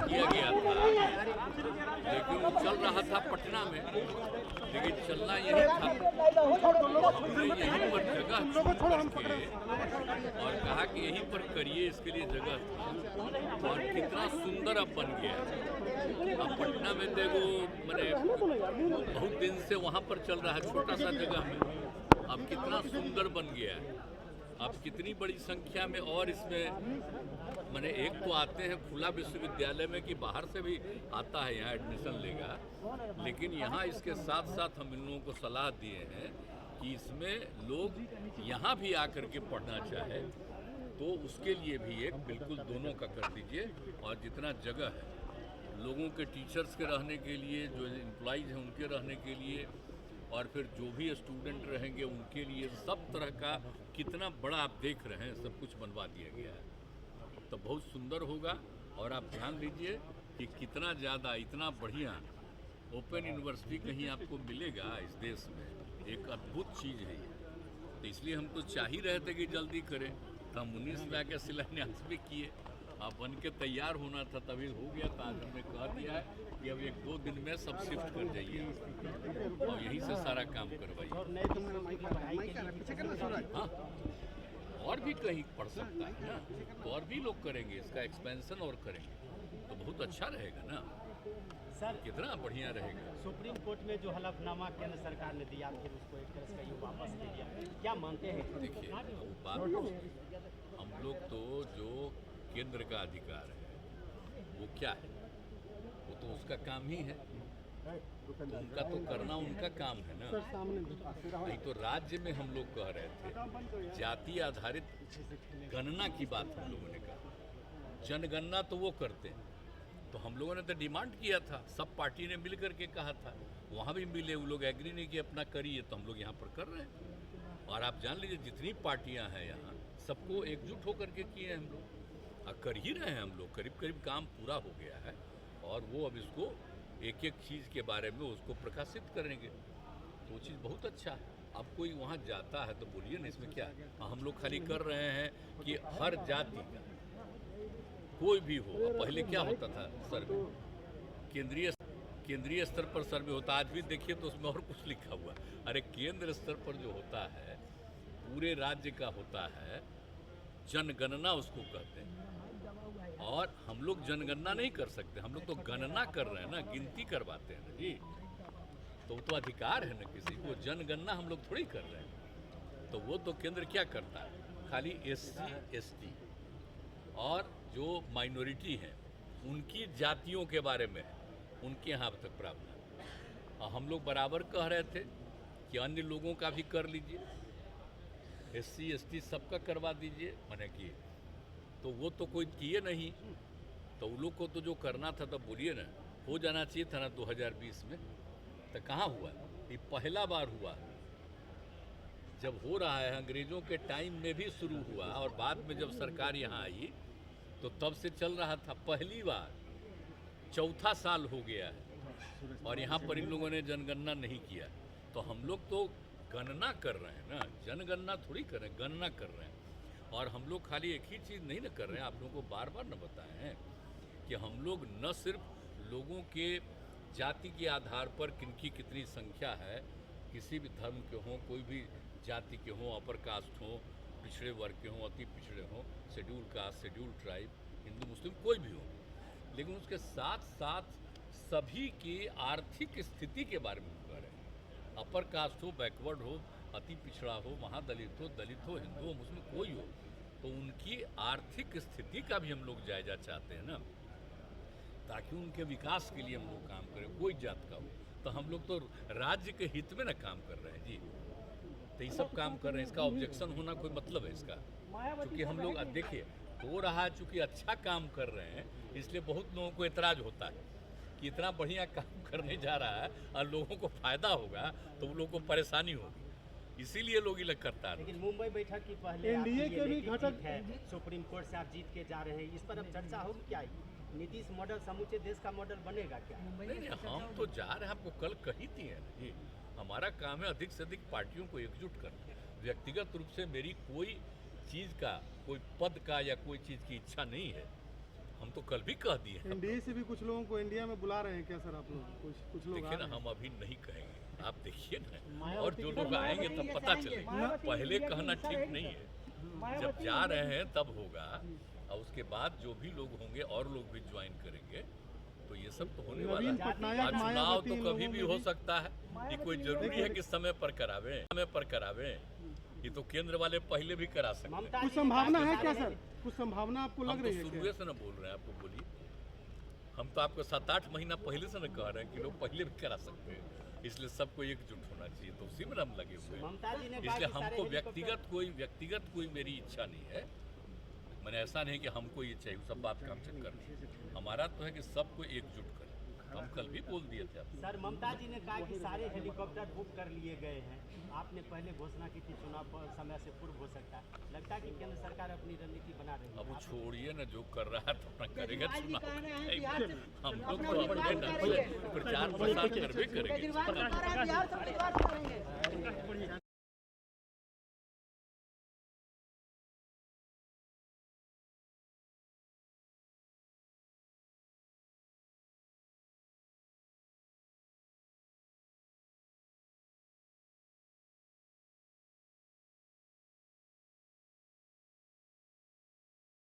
किया गया था, लेकिन वो चल रहा था पटना में, लेकिन चलना यही था। यहीं पर जगह छोड़ के और कहा कि यहीं पर करिए, इसके लिए जगह था। और कितना सुंदर अब बन गया। अब पटना में देखो, मैंने बहुत दिन से वहाँ पर चल रहा है, छोटा सा जगह में, अब कितना सुंदर बन गया है। अब कितनी बड़ी संख्या में, और इसमें मैंने एक तो आते हैं खुला विश्वविद्यालय में कि बाहर से भी आता है यहाँ एडमिशन लेगा, लेकिन यहाँ इसके साथ साथ हम इन लोगों को सलाह दिए हैं कि इसमें लोग यहाँ भी आकर के पढ़ना चाहे तो उसके लिए भी एक बिल्कुल दोनों का कर दीजिए। और जितना जगह है लोगों के, टीचर्स के रहने के लिए, जो एम्प्लॉइज़ हैं उनके रहने के लिए, और फिर जो भी स्टूडेंट रहेंगे उनके लिए, सब तरह का कितना बड़ा आप देख रहे हैं, सब कुछ बनवा दिया गया है। तो बहुत सुंदर होगा। और आप ध्यान दीजिए कि कितना ज़्यादा, इतना बढ़िया ओपन यूनिवर्सिटी कहीं आपको मिलेगा इस देश में, एक अद्भुत चीज़ है ये। तो इसलिए हम तो चाह ही रहे थे कि जल्दी करें, तो हम 19 में आके शिलान्यास भी किए। अब बन के तैयार होना था, तभी हो गया था। आज हमने कह दिया है कि अब 1-2 दिन में सब शिफ्ट कर जाइए और यहीं से सारा काम करवाइए। हाँ, और भी कहीं पढ़ सकता है ना, तो और भी लोग करेंगे, इसका एक्सपेंशन और करेंगे तो बहुत अच्छा रहेगा ना सर। कितना बढ़िया रहेगा। सुप्रीम कोर्ट में जो हलफनामा केंद्र सरकार ने दिया, फिर उसको एक तरह से वापस ले लिया, क्या मानते हैं? देखिए, वो बात हम लोग तो जो केंद्र का अधिकार है वो क्या है, वो तो उसका काम ही है, तो उनका तो करना उनका काम है ना। नहीं तो राज्य में हम लोग कह रहे थे जाति आधारित गणना की बात हम लोगों ने कहा, जनगणना तो वो करते हैं। तो हम लोगों ने तो डिमांड किया था, सब पार्टी ने मिल करके कहा था, वहाँ भी मिले, वो लोग एग्री नहीं कि अपना करिए, तो हम लोग यहाँ पर कर रहे हैं। और आप जान लीजिए जितनी पार्टियाँ हैं यहाँ, सबको एकजुट होकर के किए हैं हम लोग, और कर ही रहे हैं हम लोग। करीब करीब काम पूरा हो गया है, और वो अब इसको एक एक चीज़ के बारे में उसको प्रकाशित करेंगे, तो वो चीज़ बहुत अच्छा है। अब कोई वहाँ जाता है तो बोलिए ना, इसमें क्या है? हम लोग खाली कर रहे हैं कि हर जाति का कोई भी हो। पहले क्या होता था सर्वे, केंद्रीय स्तर पर सर्वे होता, आज भी देखिए तो उसमें और कुछ लिखा हुआ। अरे केंद्र स्तर पर जो होता है, पूरे राज्य का होता है, जनगणना उसको कहते हैं। और हम लोग जनगणना नहीं कर सकते, हम लोग तो गणना कर रहे हैं ना, गिनती करवाते हैं ना जी। तो वो तो अधिकार है ना किसी को, जनगणना हम लोग थोड़ी कर रहे हैं। तो वो तो केंद्र क्या करता है, खाली SC ST और जो माइनॉरिटी हैं उनकी जातियों के बारे में है, उनके यहाँ अब तक प्रावधान। और हम लोग बराबर कह रहे थे कि अन्य लोगों का भी कर लीजिए, SC ST सबका करवा दीजिए, मैंने किए। तो वो तो कोई किए नहीं, तो उन लोग को तो जो करना था तब बोलिए ना, हो जाना चाहिए था ना 2020 में, तो कहाँ हुआ? ये पहला बार हुआ। जब हो रहा है, अंग्रेज़ों के टाइम में भी शुरू हुआ, और बाद में जब सरकार यहाँ आई तो तब से चल रहा था। पहली बार 4था साल हो गया है, और यहाँ पर इन लोगों ने जनगणना नहीं किया। तो हम लोग तो गणना कर रहे हैं ना, जनगणना थोड़ी कर रहे हैं, गणना कर रहे हैं। और हम लोग खाली एक ही चीज़ नहीं ना कर रहे हैं, आप लोगों को बार बार न बताए हैं कि हम लोग न सिर्फ लोगों के जाति के आधार पर किनकी कितनी संख्या है, किसी भी धर्म के हों, कोई भी जाति के हों, अपर कास्ट हों, पिछड़े वर्ग के हों, अति पिछड़े हों, schedule caste, schedule tribe, Hindu Muslim कोई भी हो, लेकिन उसके साथ साथ सभी की आर्थिक स्थिति के बारे में कह रहे हैं। अपर कास्ट हो, बैकवर्ड हो, अति पिछड़ा हो, महादलित हो, दलित हो, हिंदू हो, मुस्लिम कोई हो, तो उनकी आर्थिक स्थिति का भी हम लोग जायजा चाहते हैं ना, ताकि उनके विकास के लिए हम लोग काम करें, कोई जात का हो। तो हम लोग तो राज्य के हित में ना काम कर रहे हैं जी, तो ये सब काम कर रहे हैं। इसका ऑब्जेक्शन होना कोई मतलब है इसका? क्योंकि हम लोग देखिए हो रहा है, चूँकि अच्छा काम कर रहे हैं, इसलिए बहुत लोगों को एतराज़ होता है कि इतना बढ़िया काम करने जा रहा है और लोगों को फ़ायदा होगा तो उन लोगों को परेशानी होगी, इसीलिए लोग इलेक्ट करता है। लेकिन मुंबई बैठक की पहले एनडीए के भी घटक है, सुप्रीम कोर्ट से आप जीत के जा रहे हैं, इस पर अब चर्चा होगी क्या? नीतीश मॉडल समूचे देश का मॉडल बनेगा क्या? नहीं, हम तो जा रहे हैं, आपको कल कही थी है ना जी, हमारा काम है अधिक से अधिक पार्टियों को एकजुट करना। व्यक्तिगत रूप से मेरी कोई चीज़ का, कोई पद का या कोई चीज़ की इच्छा नहीं है। हम तो कल भी कह दिए हैं। एनडीए से भी कुछ लोगों को इंडिया में बुला रहे हैं क्या सर आप लोग? कुछ लोग आ देखिए ना, रहे हैं। हम अभी नहीं कहेंगे, आप देखिए ना, और जो लोग आएंगे तब पता चलेगा। पहले कहना ठीक नहीं है। जब जा रहे हैं तब होगा, और उसके बाद जो भी लोग होंगे और लोग भी ज्वाइन करेंगे, तो ये सब तो होने वाला नवीन है। पटनायक, आज चुनाव मायावती तो इन कभी लोगों भी में हो भी- सकता है। ये कोई जरूरी है कि समय पर करावें। ये तो केंद्र वाले पहले भी करा सकते हैं। ममता कुछ जी ने संभावना कहा है कि क्या सारे सर? कुछ संभावना आपको हम लग तो रही है शुरू क्या? से न बोल रहे हैं, आपको बोलिए। हम तो आपको 7-8 महीना पहले से न कह रहे हैं कि लोग पहले भी करा सकते हैं, इसलिए सबको एकजुट होना चाहिए, तो उसी में हम लगे हुए हैं। ममता जी ने कहा इसलिए कि सारे हमको हेलीकॉप्टर- व्यक्तिगत कोई मेरी इच्छा नहीं है। मैंने ऐसा नहीं कि हमको ये चाहिए, सब बात का हम चक्कर नहीं। हमारा तो है कि सबको एकजुट करें। हम कल भी बोल दिए थे आपको। सर ममता जी ने कहा कि सारे हेलीकॉप्टर बुक कर लिए गए हैं। आपने पहले घोषणा की थी चुनाव पर समय से पूर्व हो सकता है। लगता है कि केंद्र सरकार अपनी रणनीति बना रही है। अब वो छोड़िए ना, जो कर रहा है तो अपना करेगा चुनाव। बिहार से हम लोग अपना तो विकास अपने ढंग करेंगे। से प्रचार प्रसार करबे करेंगे। केजरीवाल सरकार है, बिहार से विकास करेंगे।